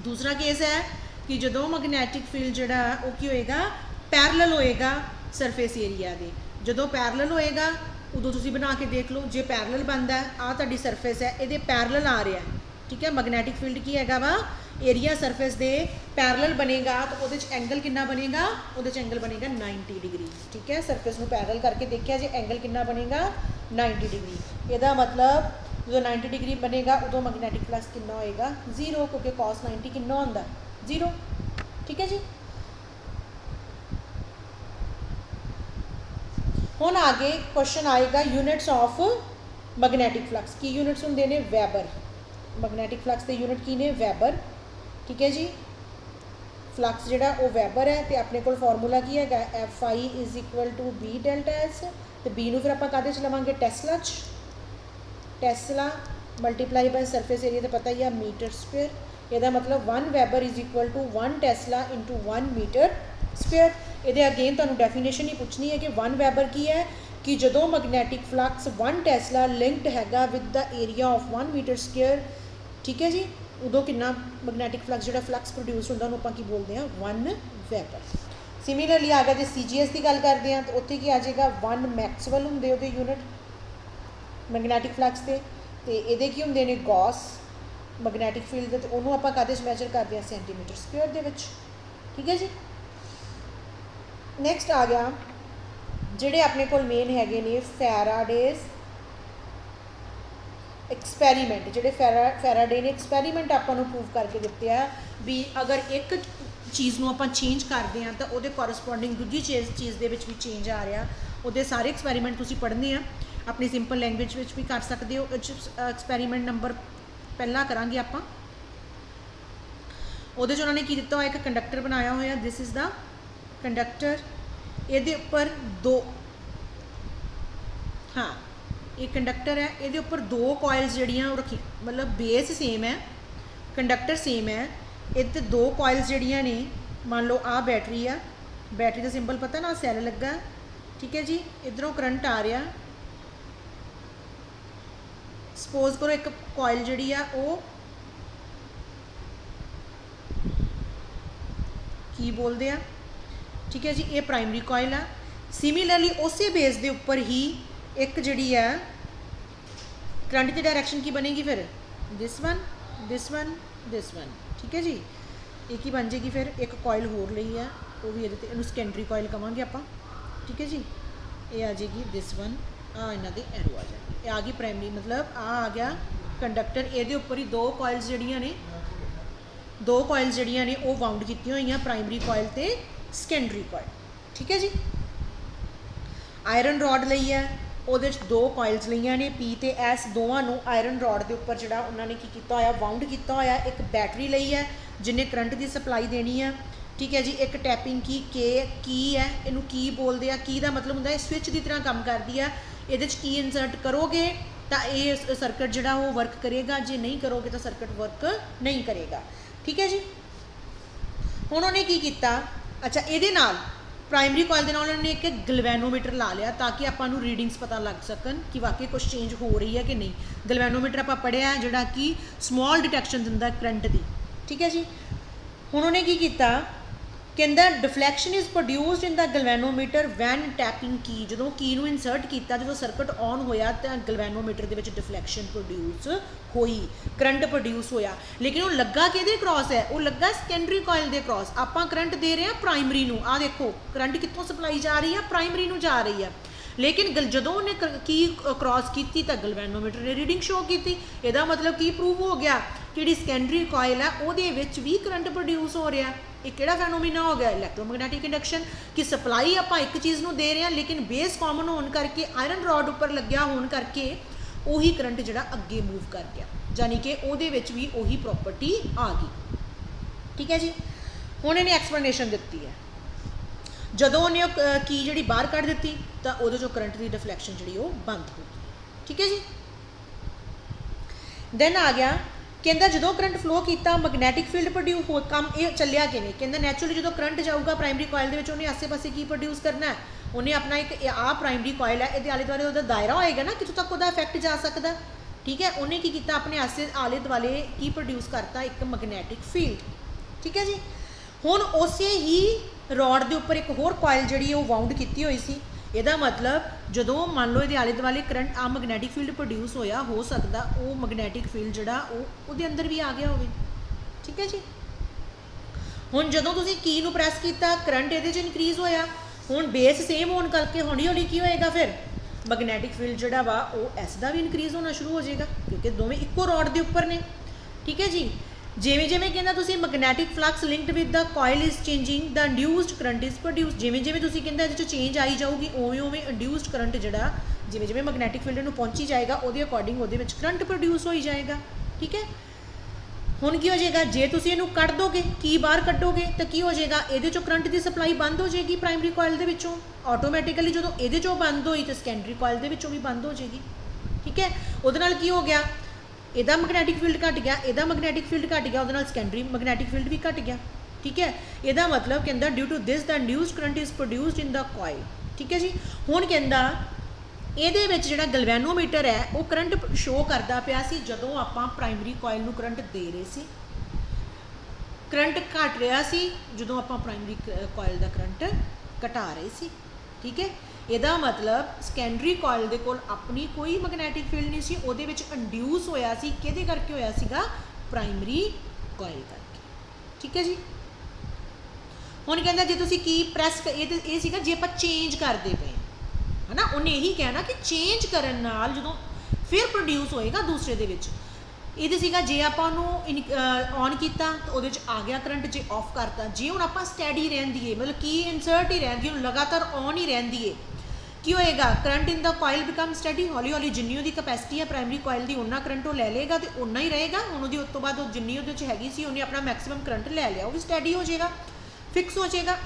दूसरा केस है कि जो मैग्नेटिक फील्ड जोड़ा वो की होएगा पैरल होएगा सरफेस एरिया के, जो पैरल होएगा उदों तुसीं बना के देख लो, जे पैरल बनता है आ तुहाडी सरफेस है, ये पैरल आ रहा है, ठीक है, मैग्नेटिक फील्ड की हैगा वा एरिया सरफेस दे पैरल बनेगा, तो वो एंगल कितना बनेगा, वो एंगल बनेगा 90 डिग्री, ठीक है, सरफेस में पैरल करके देखिया जे एंगल कितना बनेगा 90 डिग्री, यदा मतलब जो 90 डिग्री बनेगा उदों मैग्नेटिक फ्लक्स कितना होएगा 0, क्योंकि कॉस 90 कितना होंदा 0, ठीक है जी। हुण आगे क्वेश्चन आएगा यूनिट्स ऑफ मैग्नेटिक फ्लक्स, की यूनिट्स होंदे ने वैबर, मैग्नेटिक फ्लक्स के यूनिट की ने वैबर, ठीक है जी। फ्लक्स जिहड़ा वो वैबर है, तो अपने को फॉर्मूला की है phi is equal to B delta S, तो बी नूं फिर आपां काहदे च लवांगे टेस्ला च, tesla multiply by surface area तो पता ही है मीटर स्क्वेयर, यदा मतलब 1 weber is equal to 1 tesla into 1 metre square. ये अगेन तुहानूं डेफिनेशन ही पूछनी है कि 1 वैबर की है कि जो मैग्नेटिक फ्लक्स 1 टेस्ला लिंक्ड हैगा with the area of 1 metre square, ठीक है जी, ਉਦੋਂ ਕਿੰਨਾ ਮੈਗਨੈਟਿਕ ਫਲਕਸ ਜਿਹੜਾ ਫਲਕਸ ਪ੍ਰੋਡਿਊਸ ਹੁੰਦਾ ਉਹਨੂੰ ਆਪਾਂ ਕੀ ਬੋਲਦੇ ਹਾਂ 1 ਵੈਬਰ। ਸਿਮਿਲਰਲੀ ਆ ਗਿਆ ਜੇ CGS ਦੀ ਗੱਲ ਕਰਦੇ ਹਾਂ ਤਾਂ ਉੱਥੇ ਕੀ ਆ ਜਾਏਗਾ 1 ਮੈਕਸਵੈਲ ਹੁੰਦੇ ਉਹਦੇ ਯੂਨਿਟ ਮੈਗਨੈਟਿਕ ਫਲਕਸ ਦੇ, ਤੇ ਇਹਦੇ ਕੀ ਹੁੰਦੇ ਨੇ ਗੌਸ ਮੈਗਨੈਟਿਕ ਫੀਲਡ ਦੇ, ਤੇ ਉਹਨੂੰ ਆਪਾਂ ਕਾਹਦੇ 'ਚ ਮੈਜਰ ਕਰਦੇ ਹਾਂ ਸੈਂਟੀਮੀਟਰ ਸਕੁਅਰ ਦੇ ਵਿੱਚ। ਠੀਕ ਹੈ ਜੀ। ਨੈਕਸਟ ਆ ਗਿਆ ਜਿਹੜੇ ਆਪਣੇ ਕੋਲ ਮੇਨ ਹੈਗੇ ਨੇ ਫੈਰਾਡੇਜ਼ ਐਕਸਪੈਰੀਮੈਂਟ। ਜਿਹੜੇ ਫੈਰਾਡੇ ਨੇ ਐਕਸਪੈਰੀਮੈਂਟ ਆਪਾਂ ਨੂੰ ਪ੍ਰੂਵ ਕਰਕੇ ਦਿੱਤੇ ਆ ਵੀ ਅਗਰ ਇੱਕ ਚੀਜ਼ ਨੂੰ ਆਪਾਂ ਚੇਂਜ ਕਰਦੇ ਹਾਂ ਤਾਂ ਉਹਦੇ ਕੋਰਸਪੋਂਡਿੰਗ ਦੂਜੀ ਚੀਜ਼ ਦੇ ਵਿੱਚ ਵੀ ਚੇਂਜ ਆ ਰਿਹਾ। ਉਹਦੇ ਸਾਰੇ ਐਕਸਪੈਰੀਮੈਂਟ ਤੁਸੀਂ ਪੜ੍ਹਨੇ ਆ ਆਪਣੀ ਸਿੰਪਲ ਲੈਂਗੁਏਜ ਵਿੱਚ ਵੀ ਕਰ ਸਕਦੇ ਹੋ। ਐਕਸਪੈਰੀਮੈਂਟ ਨੰਬਰ ਪਹਿਲਾ ਕਰਾਂਗੇ ਆਪਾਂ। ਉਹਦੇ 'ਚ ਉਹਨਾਂ ਨੇ ਕੀ ਦਿੱਤਾ ਹੋਇਆ, ਇੱਕ ਕੰਡਕਟਰ ਬਣਾਇਆ ਹੋਇਆ, ਦਿਸ ਇਜ਼ ਦਾ ਕੰਡਕਟਰ। ਇਹਦੇ ਉੱਪਰ ਇਹ ਕੰਡਕਟਰ ਹੈ, ਇਹਦੇ ਉੱਪਰ 2 ਕੋਇਲਸ ਜਿਹੜੀਆਂ ਉਹ ਰੱਖੀ, ਮਤਲਬ ਬੇਸ ਸੇਮ ਹੈ, ਕੰਡਕਟਰ ਸੇਮ ਹੈ, ਇਹਦੇ 'ਤੇ 2 ਕੋਇਲਸ ਜਿਹੜੀਆਂ ਨੇ, ਮੰਨ ਲਓ ਆਹ ਬੈਟਰੀ ਆ, ਬੈਟਰੀ ਦਾ ਸਿੰਬਲ ਪਤਾ ਨਾ, ਸੈੱਲ ਲੱਗਾ। ਠੀਕ ਹੈ ਜੀ। ਇੱਧਰੋਂ ਕਰੰਟ ਆ ਰਿਹਾ, ਸਪੋਜ਼ ਕਰੋ ਇੱਕ ਕੋਇਲ ਜਿਹੜੀ ਆ ਉਹ ਕੀ ਬੋਲਦੇ ਆ, ਠੀਕ ਹੈ ਜੀ, ਇਹ ਪ੍ਰਾਇਮਰੀ ਕੋਇਲ ਆ। ਸਿਮਿਲਰਲੀ ਉਸੇ ਬੇਸ ਦੇ ਉੱਪਰ ਹੀ ਇੱਕ ਜਿਹੜੀ ਆ ਕਰੰਟ ਦੀ ਡਾਇਰੈਕਸ਼ਨ ਕੀ ਬਣੇਗੀ ਫਿਰ this one this one this one. ਠੀਕ ਹੈ ਜੀ। ਇਹ ਕੀ ਬਣ ਜਾਏਗੀ ਫਿਰ ਇੱਕ ਕੋਇਲ ਹੋਰ ਲਈ ਆ, ਉਹ ਵੀ ਇਹਦੇ 'ਤੇ, ਇਹਨੂੰ ਸੈਕੰਡਰੀ ਕੋਇਲ ਕਵਾਂਗੇ ਆਪਾਂ। ਠੀਕ ਹੈ ਜੀ। ਇਹ ਆ ਜਾਏਗੀ ਦਿਸ ਵਨ, ਆ ਇਹਨਾਂ ਦੇ ਐਰੋ ਆ ਜਾਏਗੀ, ਇਹ ਆ ਗਈ ਪ੍ਰਾਇਮਰੀ, ਮਤਲਬ ਆ ਗਿਆ ਕੰਡਕਟਰ। ਇਹਦੇ ਉੱਪਰ ਹੀ 2 ਕੋਇਲਸ ਜਿਹੜੀਆਂ ਨੇ ਉਹ ਵਾਊਂਡ ਕੀਤੀਆਂ ਹੋਈਆਂ, ਪ੍ਰਾਇਮਰੀ ਕੋਇਲ ਤੇ ਸੈਕੰਡਰੀ ਕੋਇਲ। ਠੀਕ ਹੈ ਜੀ। ਆਇਰਨ ਰੋਡ ਲਈ ਹੈ, ਉਹਦੇ 'ਚ 2 ਕੋਇਲਸ ਲਈਆਂ ਨੇ P ਤੇ S, ਦੋਵਾਂ ਨੂੰ ਆਇਰਨ ਰੋਡ ਦੇ ਉੱਪਰ ਜਿਹੜਾ ਉਹਨਾਂ ਨੇ ਕੀ ਕੀਤਾ ਹੋਇਆ ਵਾਊਂਡ ਕੀਤਾ ਹੋਇਆ। ਇੱਕ ਬੈਟਰੀ ਲਈ ਹੈ ਜਿਹਨੇ ਕਰੰਟ ਦੀ ਸਪਲਾਈ ਦੇਣੀ ਹੈ। ਠੀਕ ਹੈ ਜੀ। ਇੱਕ ਟੈਪਿੰਗ ਕੀ ਹੈ, ਇਹਨੂੰ ਕੀ ਬੋਲਦੇ ਆ, ਕੀ ਦਾ ਮਤਲਬ ਹੁੰਦਾ ਇਹ ਸਵਿਚ ਦੀ ਤਰ੍ਹਾਂ ਕੰਮ ਕਰਦੀ ਆ। ਇਹਦੇ 'ਚ ਕੀ ਇਨਸਰਟ ਕਰੋਗੇ ਤਾਂ ਇਹ ਸਰਕਟ ਜਿਹੜਾ ਉਹ ਵਰਕ ਕਰੇਗਾ, ਜੇ ਨਹੀਂ ਕਰੋਗੇ ਤਾਂ ਸਰਕਟ ਵਰਕ ਨਹੀਂ ਕਰੇਗਾ। ਠੀਕ ਹੈ ਜੀ। ਹੁਣ ਉਹਨੇ ਕੀ ਕੀਤਾ, ਅੱਛਾ ਇਹਦੇ ਨਾਲ ਪ੍ਰਾਇਮਰੀ ਕੋਇਲ ਦੇ ਨਾਲ ਉਹਨਾਂ ਨੇ ਇੱਕ ਗਲਵੈਨੋਮੀਟਰ ਲਾ ਲਿਆ ਤਾਂ ਕਿ ਆਪਾਂ ਨੂੰ ਰੀਡਿੰਗਸ ਪਤਾ ਲੱਗ ਸਕਣ ਕਿ ਵਾਕਈ ਕੁਝ ਚੇਂਜ ਹੋ ਰਹੀ ਹੈ ਕਿ ਨਹੀਂ। ਗਲਵੈਨੋਮੀਟਰ ਆਪਾਂ ਪੜ੍ਹਿਆ ਜਿਹੜਾ ਕਿ ਸਮੌਲ ਡਿਟੈਕਸ਼ਨ ਦਿੰਦਾ ਕਰੰਟ ਦੀ। ਠੀਕ ਹੈ ਜੀ। ਹੁਣ ਉਹਨੇ ਕੀ ਕੀਤਾ, ਕਹਿੰਦਾ deflection is produced in the galvanometer when tapping ਕੀ। ਜਦੋਂ ਕੀ ਨੂੰ ਇਨਸਰਟ ਕੀਤਾ, ਜਦੋਂ ਸਰਕਟ ਔਨ ਹੋਇਆ ਤਾਂ ਗਲਵੈਨੋਮੀਟਰ ਦੇ ਵਿੱਚ ਡਿਫਲੈਕਸ਼ਨ ਪ੍ਰੋਡਿਊਸ ਹੋਈ, ਕਰੰਟ ਪ੍ਰੋਡਿਊਸ ਹੋਇਆ। ਲੇਕਿਨ ਉਹ ਲੱਗਾ ਕਿਹਦੇ ਕ੍ਰੋਸ ਹੈ, ਉਹ ਲੱਗਾ ਸੈਕੰਡਰੀ ਕੋਇਲ ਦੇ ਕ੍ਰੋਸ। ਆਪਾਂ ਕਰੰਟ ਦੇ ਰਹੇ ਹਾਂ ਪ੍ਰਾਇਮਰੀ ਨੂੰ, ਆਹ ਦੇਖੋ ਕਰੰਟ ਕਿੱਥੋਂ ਸਪਲਾਈ ਜਾ ਰਹੀ ਹੈ, ਪ੍ਰਾਇਮਰੀ ਨੂੰ ਜਾ ਰਹੀ ਹੈ। ਲੇਕਿਨ ਜਦੋਂ ਉਹਨੇ ਕੀ ਕ੍ਰੋਸ ਕੀਤੀ ਤਾਂ ਗਲਵੈਨੋਮੀਟਰ ਨੇ ਰੀਡਿੰਗ ਸ਼ੋ ਕੀਤੀ। ਇਹਦਾ ਮਤਲਬ ਕੀ ਪ੍ਰੂਵ ਹੋ ਗਿਆ, ਜਿਹੜੀ ਸੈਕੰਡਰੀ ਕੋਇਲ ਹੈ ਉਹਦੇ ਵਿੱਚ ਵੀ ਕਰੰਟ ਪ੍ਰੋਡਿਊਸ ਹੋ ਰਿਹਾ। ਇਹ ਕਿਹੜਾ ਫੈਨੋਮੀਨਾ ਹੋ ਗਿਆ, ਇਲੈਕਟ੍ਰੋਮੈਗਨੈਟਿਕ ਇੰਡਕਸ਼ਨ, ਕਿ ਸਪਲਾਈ ਆਪਾਂ ਇੱਕ ਚੀਜ਼ ਨੂੰ ਦੇ ਰਹੇ ਹਾਂ ਲੇਕਿਨ ਬੇਸ ਕਾਮਨ ਹੋਣ ਕਰਕੇ, ਆਇਰਨ ਰੋਡ ਉੱਪਰ ਲੱਗਿਆ ਹੋਣ ਕਰਕੇ ਉਹੀ ਕਰੰਟ ਜਿਹੜਾ ਅੱਗੇ ਮੂਵ ਕਰ ਗਿਆ, ਯਾਨੀ ਕਿ ਉਹਦੇ ਵਿੱਚ ਵੀ ਉਹੀ ਪ੍ਰੋਪਰਟੀ ਆ ਗਈ। ਠੀਕ ਹੈ ਜੀ। ਹੁਣ ਇਹਨੇ ਐਕਸਪਲੇਨੇਸ਼ਨ ਦਿੱਤੀ ਹੈ, ਜਦੋਂ ਉਹਨੇ ਕੀ ਜਿਹੜੀ ਬਾਹਰ ਕੱਢ ਦਿੱਤੀ ਤਾਂ ਉਹਦੇ 'ਚੋਂ ਕਰੰਟ ਦੀ ਡਿਫਲੈਕਸ਼ਨ ਜਿਹੜੀ ਉਹ ਬੰਦ ਹੋ ਗਈ। ਠੀਕ ਹੈ ਜੀ। ਦੈਨ ਆ ਗਿਆ, ਕਹਿੰਦਾ ਜਦੋਂ ਕਰੰਟ ਫਲੋ ਕੀਤਾ ਮੈਗਨੈਟਿਕ ਫੀਲਡ ਪ੍ਰੋਡਿਊਸ ਹੋ, ਕੰਮ ਇਹ ਚੱਲਿਆ ਕਿਵੇਂ, ਕਹਿੰਦਾ ਨੈਚੁਰਲੀ ਜਦੋਂ ਕਰੰਟ ਜਾਊਗਾ ਪ੍ਰਾਇਮਰੀ ਕੋਇਲ ਦੇ ਵਿੱਚ ਉਹਨੇ ਆਸੇ-ਪਾਸੇ ਕੀ ਪ੍ਰੋਡਿਊਸ ਕਰਨਾ, ਉਹਨੇ ਆਪਣਾ ਇੱਕ ਆਹ ਪ੍ਰਾਇਮਰੀ ਕੋਇਲ ਹੈ, ਇਹਦੇ ਆਲੇ ਦੁਆਲੇ ਉਹਦਾ ਦਾਇਰਾ ਹੋਏਗਾ ਨਾ ਕਿੱਥੋਂ ਤੱਕ ਉਹਦਾ ਇਫੈਕਟ ਜਾ ਸਕਦਾ। ਠੀਕ ਹੈ। ਉਹਨੇ ਕੀ ਕੀਤਾ, ਆਪਣੇ ਆਲੇ ਦੁਆਲੇ ਕੀ ਪ੍ਰੋਡਿਊਸ ਕਰਤਾ, ਇੱਕ ਮੈਗਨੈਟਿਕ ਫੀਲਡ। ਠੀਕ ਹੈ ਜੀ। ਹੁਣ ਉਸੇ ਹੀ ਰੋਡ ਦੇ ਉੱਪਰ ਇੱਕ ਹੋਰ ਕੋਇਲ ਜਿਹੜੀ ਉਹ ਵਾਊਂਡ ਕੀਤੀ ਹੋਈ ਸੀ। ਇਹਦਾ ਮਤਲਬ ਜਦੋਂ ਮੰਨ ਲਓ ਇਹਦੇ ਆਲੇ ਦੁਆਲੇ ਕਰੰਟ ਆ ਮੈਗਨੈਟਿਕ ਫੀਲਡ ਪ੍ਰੋਡਿਊਸ ਹੋਇਆ, ਹੋ ਸਕਦਾ ਉਹ ਮੈਗਨੈਟਿਕ ਫੀਲਡ ਜਿਹੜਾ ਉਹਦੇ ਅੰਦਰ ਵੀ ਆ ਗਿਆ ਹੋਵੇ। ਠੀਕ ਹੈ ਜੀ। ਹੁਣ ਜਦੋਂ ਤੁਸੀਂ ਕੀ ਨੂੰ ਪ੍ਰੈਸ ਕੀਤਾ, ਕਰੰਟ ਇਹਦੇ 'ਚ ਇਨਕਰੀਜ਼ ਹੋਇਆ। ਹੁਣ ਬੇਸ ਸੇਮ ਹੋਣ ਕਰਕੇ ਹੌਲੀ ਹੌਲੀ ਕੀ ਹੋਏਗਾ, ਫਿਰ ਮੈਗਨੈਟਿਕ ਫੀਲਡ ਜਿਹੜਾ ਵਾ ਉਹ ਇਸ ਦਾ ਵੀ ਇਨਕਰੀਜ਼ ਹੋਣਾ ਸ਼ੁਰੂ ਹੋ ਜਾਏਗਾ ਕਿਉਂਕਿ ਦੋਵੇਂ ਇੱਕੋ ਰੋਡ ਦੇ ਉੱਪਰ ਨੇ। ਠੀਕ ਹੈ ਜੀ। ਜਿਵੇਂ ਜਿਵੇਂ ਕਹਿੰਦਾ ਤੁਸੀਂ magnetic flux linked with the coil is changing the induced current is produced. ਜਿਵੇਂ ਜਿਵੇਂ ਤੁਸੀਂ ਕਹਿੰਦਾ ਇਹਦੇ 'ਚ ਚੇਂਜ ਆਈ ਜਾਊਗੀ ਉਵੇਂ ਉਵੇਂ ਇੰਡਿਊਸਡ ਕਰੰਟ ਜਿਹੜਾ ਜਿਵੇਂ ਜਿਵੇਂ ਮੈਗਨੈਟਿਕ ਫੀਲਡ ਨੂੰ ਪਹੁੰਚੀ ਜਾਏਗਾ ਉਹਦੇ ਅਕੋਰਡਿੰਗ ਉਹਦੇ ਵਿੱਚ ਕਰੰਟ ਪ੍ਰੋਡਿਊਸ ਹੋਈ ਜਾਏਗਾ। ਠੀਕ ਹੈ। ਹੁਣ ਕੀ ਹੋ ਜਾਏਗਾ, ਜੇ ਤੁਸੀਂ ਇਹਨੂੰ ਕੱਢ ਦੋਗੇ, ਕੀ ਬਾਹਰ ਕੱਢੋਗੇ ਤਾਂ ਕੀ ਹੋ ਜਾਏਗਾ, ਇਹਦੇ 'ਚੋਂ ਕਰੰਟ ਦੀ ਸਪਲਾਈ ਬੰਦ ਹੋ ਜਾਏਗੀ ਪ੍ਰਾਇਮਰੀ ਕੋਇਲ ਦੇ ਵਿੱਚੋਂ ਆਟੋਮੈਟਿਕਲੀ। ਜਦੋਂ ਇਹਦੇ 'ਚੋਂ ਬੰਦ ਹੋਈ ਤਾਂ ਸੈਕੰਡਰੀ ਕੋਇਲ ਦੇ ਵਿੱਚੋਂ ਵੀ ਬੰਦ ਹੋ ਜਾਏਗੀ। ਠੀਕ ਹੈ। ਉਹਦੇ ਨਾਲ ਕੀ ਹੋ ਗਿਆ, ਇਹਦਾ ਮੈਗਨੈਟਿਕ ਫੀਲਡ ਘਟ ਗਿਆ, ਇਹਦਾ ਮੈਗਨੈਟਿਕ ਫੀਲਡ ਘਟ ਗਿਆ, ਉਹਦੇ ਨਾਲ ਸੈਕੰਡਰੀ ਮੈਗਨੈਟਿਕ ਫੀਲਡ ਵੀ ਘਟ ਗਿਆ। ਠੀਕ ਹੈ। ਇਹਦਾ ਮਤਲਬ ਕਹਿੰਦਾ due to this the induced current is produced in the coil. ਠੀਕ ਹੈ ਜੀ। ਹੁਣ ਕਹਿੰਦਾ ਇਹਦੇ ਵਿੱਚ ਜਿਹੜਾ ਗਲਵੈਨੋਮੀਟਰ ਹੈ ਉਹ ਕਰੰਟ ਸ਼ੋ ਕਰਦਾ ਪਿਆ ਸੀ ਜਦੋਂ ਆਪਾਂ ਪ੍ਰਾਇਮਰੀ ਕੋਇਲ ਨੂੰ ਕਰੰਟ ਦੇ ਰਹੇ ਸੀ, ਕਰੰਟ ਘਟ ਰਿਹਾ ਸੀ ਜਦੋਂ ਆਪਾਂ ਪ੍ਰਾਇਮਰੀ ਕੋਇਲ ਦਾ ਕਰੰਟ ਘਟਾ ਰਹੇ ਸੀ। ਠੀਕ ਹੈ, ਇਹਦਾ ਮਤਲਬ ਸੈਕੰਡਰੀ ਕੋਇਲ ਦੇ ਕੋਲ ਆਪਣੀ ਕੋਈ ਮੈਗਨੈਟਿਕ ਫੀਲਡ ਨਹੀਂ ਸੀ, ਉਹਦੇ ਵਿੱਚ ਇੰਡਿਊਸ ਹੋਇਆ ਸੀ, ਕਿਹਦੇ ਕਰਕੇ ਹੋਇਆ ਸੀਗਾ? ਪ੍ਰਾਇਮਰੀ ਕੋਇਲ ਕਰਕੇ। ਠੀਕ ਹੈ ਜੀ। ਹੁਣ ਕਹਿੰਦਾ ਜੇ ਤੁਸੀਂ ਕੀ ਪ੍ਰੈਸ ਇਹ ਸੀਗਾ ਜੇ ਆਪਾਂ ਚੇਂਜ ਕਰਦੇ ਪਏ ਹੈ ਨਾ, ਉਹਨੇ ਇਹੀ ਕਹਿਣਾ ਕਿ ਚੇਂਜ ਕਰਨ ਨਾਲ ਜਦੋਂ ਫਿਰ ਪ੍ਰੋਡਿਊਸ ਹੋਏਗਾ ਦੂਸਰੇ ਦੇ ਵਿੱਚ। ਇਹਦੇ ਸੀਗਾ ਜੇ ਆਪਾਂ ਉਹਨੂੰ ਔਨ ਕੀਤਾ ਤਾਂ ਉਹਦੇ 'ਚ ਆ ਗਿਆ ਕਰੰਟ, ਜੇ ਆਫ ਕਰਤਾ, ਜੇ ਹੁਣ ਆਪਾਂ ਸਟੈਡੀ ਰਹਿੰਦੀ ਹੈ ਮਤਲਬ ਕੀ ਇਨਸਰਟ ਹੀ ਰਹਿੰਦੀ ਹੈ, ਲਗਾਤਾਰ ਔਨ ਹੀ ਰਹਿੰਦੀ ਹੈ, ਕੀ ਹੋਏਗਾ? Current in the coil become ਸਟੈਡੀ। ਹੌਲੀ ਹੌਲੀ ਜਿੰਨੀ ਉਹਦੀ ਕਪੈਸਿਟੀ ਹੈ ਪ੍ਰਾਇਮਰੀ ਕੋਇਲ ਦੀ ਉਹਨਾਂ ਕਰੰਟ ਉਹ ਲੈ ਲਏਗਾ ਤੇ ਉਨਾ ਹੀ ਰਹੇਗਾ। ਹੁਣ ਉਹਦੀ ਉਸ ਤੋਂ ਬਾਅਦ ਉਹ ਜਿੰਨੀ ਉਹਦੇ 'ਚ ਹੈਗੀ ਸੀ ਉਹਨੇ ਆਪਣਾ ਮੈਕਸਿਮਮ ਕਰੰਟ ਲੈ ਲਿਆ, ਉਹ ਵੀ ਸਟੈਡੀ ਹੋ ਜਾਏਗਾ, ਫਿਕਸ ਹੋ ਜਾਏਗਾ।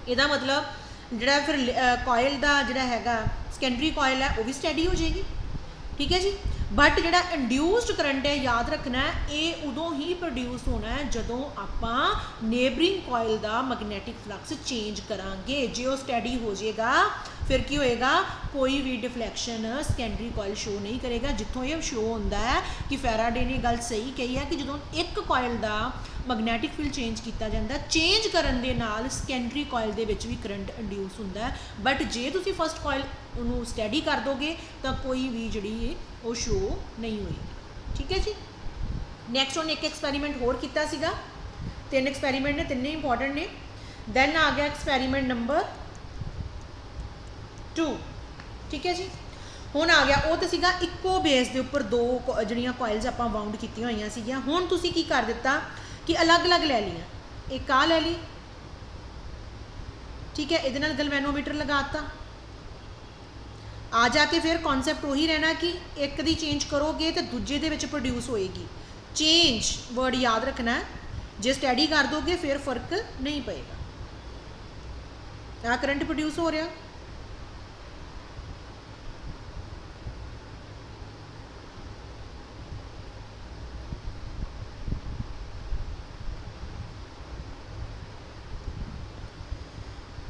ਇਹਦਾ ਮਤਲਬ ਜਿਹੜਾ ਫਿਰ ਕੋਇਲ ਦਾ ਜਿਹੜਾ ਹੈਗਾ ਸੈਕੰਡਰੀ ਕੋਇਲ ਹੈ ਉਹ ਵੀ ਸਟੈਡੀ ਹੋ ਜਾਏਗੀ। ਠੀਕ ਹੈ ਜੀ। ਬਟ ਜਿਹੜਾ ਇੰਡਿਊਸਡ ਕਰੰਟ ਹੈ ਯਾਦ ਰੱਖਣਾ ਇਹ ਉਦੋਂ ਹੀ ਪ੍ਰੋਡਿਊਸ ਹੋਣਾ ਹੈ ਜਦੋਂ ਆਪਾਂ ਨੇਬਰਿੰਗ ਕੋਇਲ ਦਾ ਮੈਗਨੈਟਿਕ ਫਲਕਸ ਚੇਂਜ ਕਰਾਂਗੇ। ਜੇ ਉਹ ਸਟੈਡੀ ਹੋ ਜਾਏਗਾ ਫਿਰ ਕੀ ਹੋਏਗਾ? ਕੋਈ ਵੀ ਡਿਫਲੈਕਸ਼ਨ ਸੈਕੰਡਰੀ ਕੋਇਲ ਸ਼ੋ ਨਹੀਂ ਕਰੇਗਾ। ਜਿੱਥੋਂ ਇਹ ਸ਼ੋ ਹੁੰਦਾ ਹੈ ਕਿ ਫੈਰਾਡੇ ਨੇ ਗੱਲ ਸਹੀ ਕਹੀ ਹੈ ਕਿ ਜਦੋਂ ਇੱਕ ਕੋਇਲ ਦਾ ਮੈਗਨੈਟਿਕ ਫੀਲਡ ਚੇਂਜ ਕੀਤਾ ਜਾਂਦਾ, ਚੇਂਜ ਕਰਨ ਦੇ ਨਾਲ ਸੈਕੰਡਰੀ ਕੋਇਲ ਦੇ ਵਿੱਚ ਵੀ ਕਰੰਟ ਇੰਡਿਊਸ ਹੁੰਦਾ ਹੈ। ਬਟ ਜੇ ਤੁਸੀਂ ਫਸਟ ਕੋਇਲ ਉਹਨੂੰ ਸਟੈਡੀ ਕਰ ਦੋਗੇ ਤਾਂ ਕੋਈ ਵੀ ਜਿਹੜੀ ਉਹ ਸ਼ੋ ਨਹੀਂ ਹੋਏਗੀ। ਠੀਕ ਹੈ ਜੀ। ਨੈਕਸਟ ਉਹਨੇ ਇੱਕ ਐਕਸਪੈਰੀਮੈਂਟ ਹੋਰ ਕੀਤਾ ਸੀਗਾ, 3 ਐਕਸਪੈਰੀਮੈਂਟ ਨੇ, ਤਿੰਨੇ ਇੰਪੋਰਟੈਂਟ ਨੇ। ਦੈਨ ਆ ਗਿਆ ਐਕਸਪੈਰੀਮੈਂਟ ਨੰਬਰ 2। ਠੀਕ ਹੈ ਜੀ। ਹੁਣ ਆ ਗਿਆ ਉਹ ਤਾਂ ਸੀਗਾ ਇੱਕੋ ਬੇਸ ਦੇ ਉੱਪਰ ਦੋ ਜਿਹੜੀਆਂ ਕੋਇਲਸ ਆਪਾਂ ਵਾਊਂਡ ਕੀਤੀਆਂ ਹੋਈਆਂ ਸੀਗੀਆਂ। ਹੁਣ ਤੁਸੀਂ ਕੀ ਕਰ ਦਿੱਤਾ ਕਿ ਅਲੱਗ-ਅਲੱਗ ਲੈ ਲਈਆਂ, ਇੱਕ ਆਹ ਲੈ ਲਈ। ਠੀਕ ਹੈ, ਇਹਦੇ ਨਾਲ ਗਲਵੈਨੋਮੀਟਰ ਲਗਾਤਾ। ਆ ਜਾ ਕੇ ਫਿਰ ਕਨਸੈਪਟ ਉਹੀ ਰਹਿਣਾ ਕਿ ਇੱਕ ਦੀ ਚੇਂਜ ਕਰੋਗੇ ਤੇ ਦੂਜੇ ਦੇ ਵਿੱਚ ਪ੍ਰੋਡਿਊਸ ਹੋਏਗੀ। ਚੇਂਜ ਵਰਡ ਯਾਦ ਰੱਖਣਾ, ਜੇ ਸਟੱਡੀ ਕਰ ਦੋਗੇ ਫਿਰ ਫਰਕ ਨਹੀਂ ਪਏਗਾ। ਆ ਕਰੰਟ ਪ੍ਰੋਡਿਊਸ ਹੋ ਰਿਹਾ,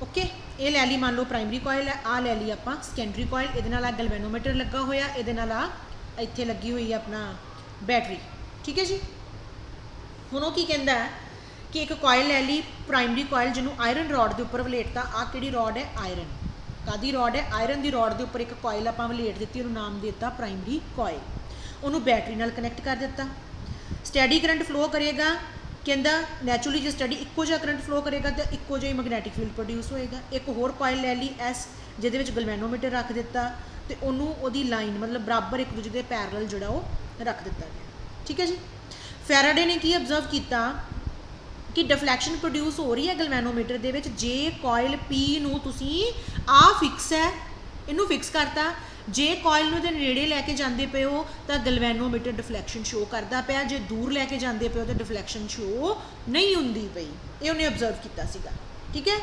ਓਕੇ। ਇਹ ਲੈ ਲਈ ਮੰਨ ਲਓ ਪ੍ਰਾਇਮਰੀ ਕੋਇਲ ਹੈ, ਆ ਲੈ ਲਈ ਆਪਾਂ ਸੈਕੰਡਰੀ ਕੋਇਲ। ਇਹਦੇ ਨਾਲ ਆ ਗਲਵੈਨੋਮੀਟਰ ਲੱਗਾ ਹੋਇਆ, ਇਹਦੇ ਨਾਲ ਆ ਇੱਥੇ ਲੱਗੀ ਹੋਈ ਹੈ ਆਪਣਾ ਬੈਟਰੀ। ਠੀਕ ਹੈ ਜੀ। ਹੁਣ ਉਹ ਕੀ ਕਹਿੰਦਾ ਹੈ ਕਿ ਇੱਕ ਕੋਇਲ ਲੈ ਲਈ ਪ੍ਰਾਇਮਰੀ ਕੋਇਲ ਜਿਹਨੂੰ ਆਇਰਨ ਰੋਡ ਦੇ ਉੱਪਰ ਵਲੇਟਤਾ। ਆ ਕਿਹੜੀ ਰੋਡ ਹੈ? ਆਇਰਨ। ਕਾਦੀ ਰੋਡ ਹੈ? ਆਇਰਨ ਦੀ ਰੋਡ ਦੇ ਉੱਪਰ ਇੱਕ ਕੋਇਲ ਆਪਾਂ ਵਲੇਟ ਦਿੱਤੀ, ਉਹਨੂੰ ਨਾਮ ਦੇ ਦਿੱਤਾ ਪ੍ਰਾਇਮਰੀ ਕੋਇਲ। ਉਹਨੂੰ ਬੈਟਰੀ ਨਾਲ ਕਨੈਕਟ ਕਰ ਦਿੱਤਾ। ਸਟੈਡੀ ਕਰੰਟ ਫਲੋ ਕਰੇਗਾ। ਕਹਿੰਦਾ ਨੈਚੁਰਲੀ ਜੇ ਸਟੱਡੀ ਇੱਕੋ ਜਿਹਾ ਕਰੰਟ ਫਲੋ ਕਰੇਗਾ ਤਾਂ ਇੱਕੋ ਜਿਹਾ ਮੈਗਨੈਟਿਕ ਫੀਲਡ ਪ੍ਰੋਡਿਊਸ ਹੋਏਗਾ। ਇੱਕ ਹੋਰ ਕੋਇਲ ਲੈ ਲਈ ਐਸ, ਜਿਹਦੇ ਵਿੱਚ ਗਲਵੈਨੋਮੀਟਰ ਰੱਖ ਦਿੱਤਾ ਤੇ ਉਹਨੂੰ ਉਹਦੀ ਲਾਈਨ ਮਤਲਬ ਬਰਾਬਰ ਇੱਕ ਦੂਜੇ ਦੇ ਪੈਰਲਲ ਜਿਹੜਾ ਉਹ ਰੱਖ ਦਿੱਤਾ ਗਿਆ। ਠੀਕ ਹੈ ਜੀ। ਫੈਰਾਡੇ ਨੇ ਕੀ ਅਬਜ਼ਰਵ ਕੀਤਾ ਕਿ ਡਿਫਲੈਕਸ਼ਨ ਪ੍ਰੋਡਿਊਸ ਹੋ ਰਹੀ ਹੈ ਗਲਵੈਨੋਮੀਟਰ ਦੇ ਵਿੱਚ। ਜੇ ਕੋਇਲ P ਨੂੰ ਤੁਸੀਂ ਆ ਫਿਕਸ ਹੈ, ਇਹਨੂੰ ਫਿਕਸ ਕਰਤਾ, ਜੇ ਕੋਇਲ ਨੂੰ ਦੇ ਨੇੜੇ ਲੈ ਕੇ ਜਾਂਦੇ ਪਏ ਹੋ ਤਾਂ ਗਲਵੈਨੋਮੀਟਰ ਡਿਫਲੈਕਸ਼ਨ ਸ਼ੋ ਕਰਦਾ ਪਿਆ, ਜੇ ਦੂਰ ਲੈ ਕੇ ਜਾਂਦੇ ਪਏ ਹੋ ਤਾਂ ਡਿਫਲੈਕਸ਼ਨ ਸ਼ੋ ਨਹੀਂ ਹੁੰਦੀ ਪਈ। ਇਹ ਉਹਨੇ ਅਬਜ਼ਰਵ ਕੀਤਾ ਸੀਗਾ। ਠੀਕ ਹੈ।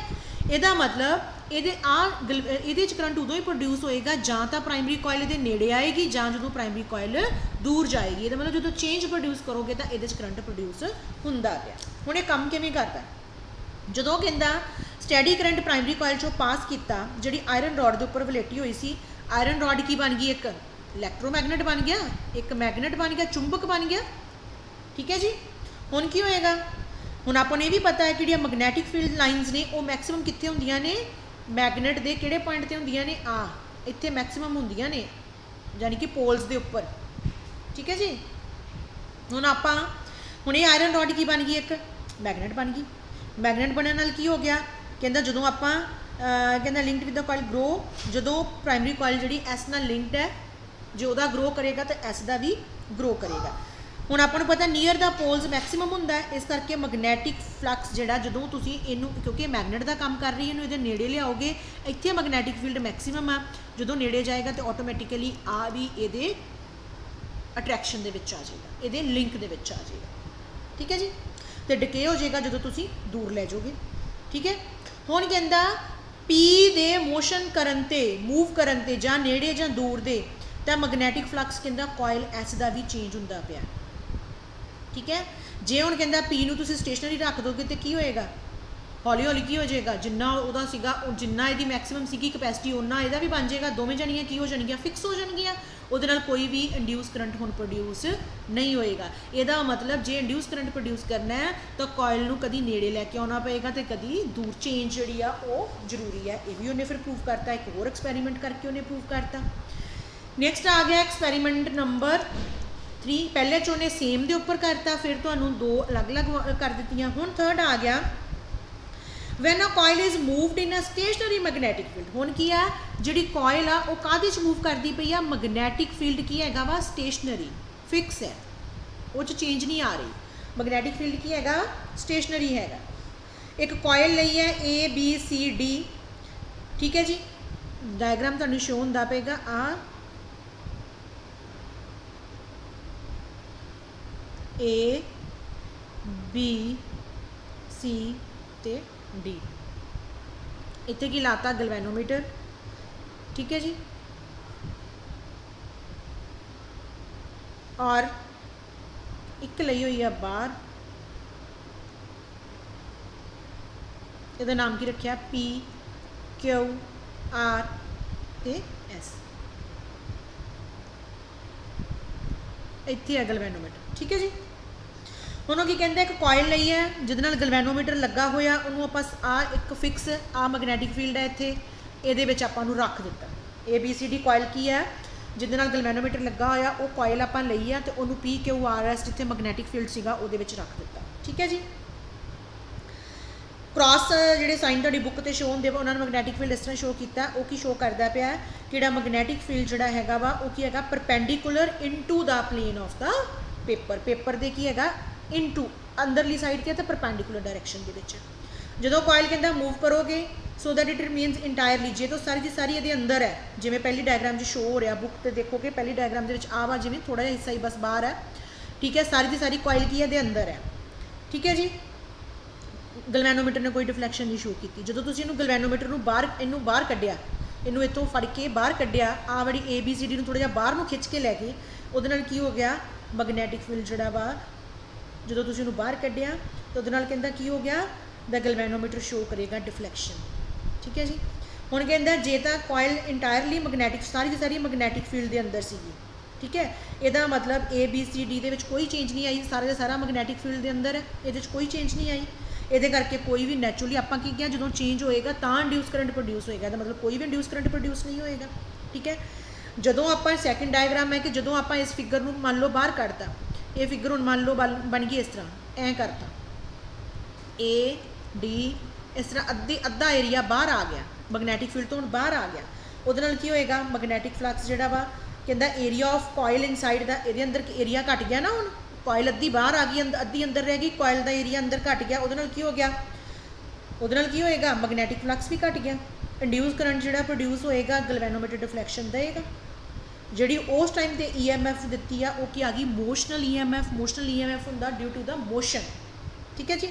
ਇਹਦਾ ਮਤਲਬ ਇਹਦੇ 'ਚ ਕਰੰਟ ਉਦੋਂ ਹੀ ਪ੍ਰੋਡਿਊਸ ਹੋਏਗਾ ਜਾਂ ਤਾਂ ਪ੍ਰਾਇਮਰੀ ਕੋਇਲ ਦੇ ਨੇੜੇ ਆਏਗੀ ਜਾਂ ਜਦੋਂ ਪ੍ਰਾਇਮਰੀ ਕੋਇਲ ਦੂਰ ਜਾਏਗੀ। ਇਹਦਾ ਮਤਲਬ ਜਦੋਂ ਚੇਂਜ ਪ੍ਰੋਡਿਊਸ ਕਰੋਗੇ ਤਾਂ ਇਹਦੇ 'ਚ ਕਰੰਟ ਪ੍ਰੋਡਿਊਸ ਹੁੰਦਾ ਪਿਆ। ਹੁਣ ਇਹ ਕੰਮ ਕਿਵੇਂ ਕਰਦਾ? ਜਦੋਂ ਕਹਿੰਦਾ ਸਟੈਡੀ ਕਰੰਟ ਪ੍ਰਾਇਮਰੀ ਕੋਇਲ 'ਚੋਂ ਪਾਸ ਕੀਤਾ, ਜਿਹੜੀ ਆਇਰਨ ਰੋਡ ਦੇ ਉੱਪਰ ਵਲੇਟੀ ਹੋਈ ਸੀ, ਆਇਰਨ ਰੋਡ ਕੀ ਬਣ ਗਈ? ਇੱਕ ਇਲੈਕਟ੍ਰੋਮੈਗਨੈਟ ਬਣ ਗਿਆ, ਇੱਕ ਮੈਗਨੇਟ ਬਣ ਗਿਆ, ਚੁੰਬਕ ਬਣ ਗਿਆ। ਠੀਕ ਹੈ ਜੀ। ਹੁਣ ਕੀ ਹੋਏਗਾ? ਹੁਣ ਆਪਾਂ ਨੂੰ ਇਹ ਵੀ ਪਤਾ ਹੈ ਕਿ ਜਿਹੜੀਆਂ ਮੈਗਨੈਟਿਕ ਫੀਲਡ ਲਾਈਨਸ ਨੇ ਉਹ ਮੈਕਸਿਮਮ ਕਿੱਥੇ ਹੁੰਦੀਆਂ ਨੇ? ਮੈਗਨੇਟ ਦੇ ਕਿਹੜੇ ਪੁਆਇੰਟ ਤੇ ਹੁੰਦੀਆਂ ਨੇ? ਆ ਇੱਥੇ ਮੈਕਸਿਮਮ ਹੁੰਦੀਆਂ ਨੇ, ਯਾਨੀ ਕਿ ਪੋਲਸ ਦੇ ਉੱਪਰ। ਠੀਕ ਹੈ ਜੀ। ਹੁਣ ਇਹ ਆਇਰਨ ਰੋਡ ਕੀ ਬਣ ਗਈ? ਇੱਕ ਮੈਗਨੇਟ ਬਣ ਗਈ। ਮੈਗਨੇਟ ਬਣਨ ਨਾਲ ਕੀ ਹੋ ਗਿਆ? ਕਹਿੰਦਾ ਜਦੋਂ ਆਪਾਂ ਕਹਿੰਦਾ linked with the coil grow, ਜਦੋਂ ਪ੍ਰਾਇਮਰੀ ਕੋਇਲ ਜਿਹੜੀ ਐਸ ਨਾਲ ਲਿੰਕਡ ਹੈ, ਜੇ ਉਹਦਾ ਗਰੋ ਕਰੇਗਾ ਤਾਂ ਐਸ ਦਾ ਵੀ ਗਰੋ ਕਰੇਗਾ। ਹੁਣ ਆਪਾਂ ਨੂੰ ਪਤਾ ਨੀਅਰ ਦਾ ਪੋਲਸ ਮੈਕਸਿਮਮ ਹੁੰਦਾ ਹੈ, ਇਸ ਕਰਕੇ ਮੈਗਨੈਟਿਕ ਫਲਕਸ ਜਿਹੜਾ ਜਦੋਂ ਤੁਸੀਂ ਇਹਨੂੰ, ਕਿਉਂਕਿ ਮੈਗਨੇਟ ਦਾ ਕੰਮ ਕਰ ਰਹੀ ਹੈ, ਇਹਨੂੰ ਇਹਦੇ ਨੇੜੇ ਲਿਆਓਗੇ, ਇੱਥੇ ਮੈਗਨੈਟਿਕ ਫੀਲਡ ਮੈਕਸਿਮਮ ਆ, ਜਦੋਂ ਨੇੜੇ ਜਾਏਗਾ ਤਾਂ ਆਟੋਮੈਟਿਕਲੀ ਆ ਵੀ ਇਹਦੇ ਅਟਰੈਕਸ਼ਨ ਦੇ ਵਿੱਚ ਆ ਜਾਏਗਾ, ਇਹਦੇ ਲਿੰਕ ਦੇ ਵਿੱਚ ਆ ਜਾਏਗਾ। ਠੀਕ ਹੈ ਜੀ। ਤੇ ਡਿਕੇ ਹੋ ਜਾਏਗਾ ਜਦੋਂ ਤੁਸੀਂ ਦੂਰ ਲੈ ਜਾਓਗੇ। ਠੀਕ ਹੈ। ਹੁਣ ਕਹਿੰਦਾ P ਦੇ ਮੋਸ਼ਨ ਕਰਨ ਤੇ, ਮੂਵ ਕਰਨ ਤੇ ਜਾਂ ਨੇੜੇ ਜਾਂ ਦੂਰ ਦੇ, ਤਾਂ ਮੈਗਨੈਟਿਕ ਫਲਕਸ ਕਹਿੰਦਾ ਕੋਇਲ S ਦਾ ਵੀ ਚੇਂਜ ਹੁੰਦਾ ਪਿਆ। ਠੀਕ ਹੈ। ਜੇ ਹੁਣ ਕਹਿੰਦਾ P ਨੂੰ ਤੁਸੀਂ ਸਟੇਸ਼ਨਰੀ ਰੱਖ ਦੋਗੇ ਤੇ ਕੀ ਹੋਏਗਾ? हौली हौली की हो जाएगा, जिन्ना उहदा सीगा जिन्ना इहदी मैक्सिमम सीगी कैपेसिटी उन्ना इहदा भी बन जाएगा, दोवें जणियां की हो जाणगियां फिक्स हो जाणगियां, उहदे नाल कोई भी इंड्यूस करंट हुण प्रोड्यूस नहीं होएगा। इहदा मतलब जे इंड्यूस करंट प्रोड्यूस करना है तो कॉइल नूं कदी नेड़े लैके आउणा पएगा ते कदी दूर, चेंज जिहड़ी आ ओह जरूरी है। ये भी उन्हें फिर प्रूव करता, एक होर एक्सपैरीमेंट करके उन्हें प्रूव करता। नैक्सट आ गया एक्सपैरीमेंट नंबर 3, पहले च उन्हें सेम दे उपर करता, फिर तुहानूं दो अलग अलग कर दित्तियां। हुण थर्ड आ गया when a coil is moved in a stationary magnetic field. हुण की है जिहड़ी कॉइल आ वो काहदे च मूव करती पई आ, मैगनैटिक फील्ड की हैगा वा स्टेशनरी, फिक्स है, वो चेंज नहीं आ रही। मैगनैटिक फील्ड की हैगा स्टेशनरी हैगा। एक कॉइल लई है ABCD, ठीक है जी, डायग्राम तुहानूं शो हुंदा पेगा आ ABC ते D, इत्थे की लाता गलवैनोमीटर, ठीक है जी, और एक लई हुई है बाहर, इहदा नाम की रखिया PQR ते S, इत्थे है गलवैनोमीटर, ठीक है जी। हुण की कहते एक कॉइल लई है जिहदे नाल गलवैनोमीटर लगा होया, उहनूं आपां आ एक फिक्स आ मैगनैटिक फील्ड है इत्थे, इहदे विच आपां नूं रख दित्ता। ABCD कॉइल की है जिहदे नाल गलवैनोमीटर लगा होया, वो कॉइल आपां लई है ते उहनूं PQRS जिथे मैगनैटिक फील्ड सीगा उहदे विच रख दित्ता, ठीक है जी। क्रॉस जिहड़े साइन तुहाडी बुक ते शो हुंदे वा उन्हां ने मैगनैटिक फील्ड इस तरह शो कीता, वो की शो करदा पिया कि जिहड़ा मैगनैटिक फील्ड जिहड़ा हैगा वा वो की हैगा perpendicular into the plane of the paper, paper दे की हैगा इनटू अंदरली साइड के परपेंडिकुलर डायरैक्शन के विच। जो कॉइल कहता मूव करोगे so that it remains entirely, जे तो सारी की सारी ये अंदर है, जिमें पहली डायग्राम शो हो रहा बुक तो देखोगे पहली डायग्राम के आ वा जिमें थोड़ा जिहा हिस्सा ही बस बाहर है, ठीक है, सारी की सारी कॉइल की है अंदर है, ठीक है जी। गलवैनोमीटर ने कोई डिफ्लैक्शन नहीं शो की। जो तुसीं इहनूं गलवैनोमीटर नूं बाहर इनू बाहर कढ़िया, इनू इतों फड़ के बाहर कढ़िया, आ वाली ABCD नूं थोड़ा जिहा बाहर नूं खिंच के लैके उहदे नाल की हो गया मैगनैटिक फील्ड जिहड़ा वा, जो तुसीं उहनूं बाहर कढ़िया तो उहदे नाल कहंदा की हो गया द गलवैनोमीटर शो करेगा डिफ्लैक्शन, ठीक है जी। हुण कहंदा जे तां कॉइल इंटायरली मैगनैटिक सारी की सारी मैगनैटिक फील्ड के अंदर सीगी, ठीक है, इहदा मतलब ABCD दे विच कोई चेंज नहीं आई, सारा का सारा मैगनैटिक फील्ड के अंदर है, इहदे कोई चेंज नहीं आई। ये करके कोई भी नैचुरली आपां की किया जो चेंज होएगा तो इंड्यूस करंट प्रोड्यूस होएगा, मतलब कोई भी इंड्यूस करंट प्रोड्यूस नहीं होएगा, ठीक है। जो आप सैकेंड डायग्राम है कि जो आप इस फिगर को मान लो बाहर कढ़ता, ये फिगर हम मान लो बन गई इस तरह ऐ करता AD, इस तरह अद्धा एरिया बाहर आ गया, मैगनैटिक फील्ड तो हम बाहर आ गया, वो की होएगा मैगनैटिक फ्लक्स जोड़ा वा कहता area of coil inside the ये अंदर एरिया घट गया ना, हम कॉइल अद्धी बाहर आ गई अद्धी अंदर रह गई, कॉइल का एरिया अंदर घट गया, वो की हो गया वो की होएगा मैगनैटिक फ्लक्स भी घट गया, इंड्यूस करंट जो प्रोड्यूस होएगा गलवैनोमीटर डिफ्लैक्शन देगा, जी उस टाइम पर EMF दी है वो आ गई मोशनल EMF, मोशनल EMF होंदा ड्यू टू द मोशन, ठीक है जी।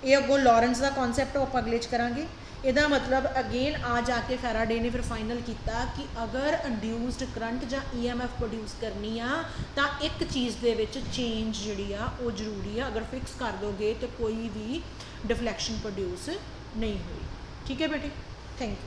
ये अगों लॉरेंस का कॉन्सैप्ट आप अगले करांगे। ਇਹਦਾ मतलब अगेन आ जाके फैराडे ने फिर फाइनल किया कि अगर इंड्यूस्ड करंट ਜਾਂ EMF प्रोड्यूस करनी आ तो एक चीज़ ਦੇ ਵਿੱਚ चेंज ਜਿਹੜੀ ਆ ਉਹ ਜ਼ਰੂਰੀ ਆ, अगर फिक्स कर दोगे तो कोई भी डिफ्लैक्शन प्रोड्यूस नहीं हुई, ठीक है बेटे, थैंक यू।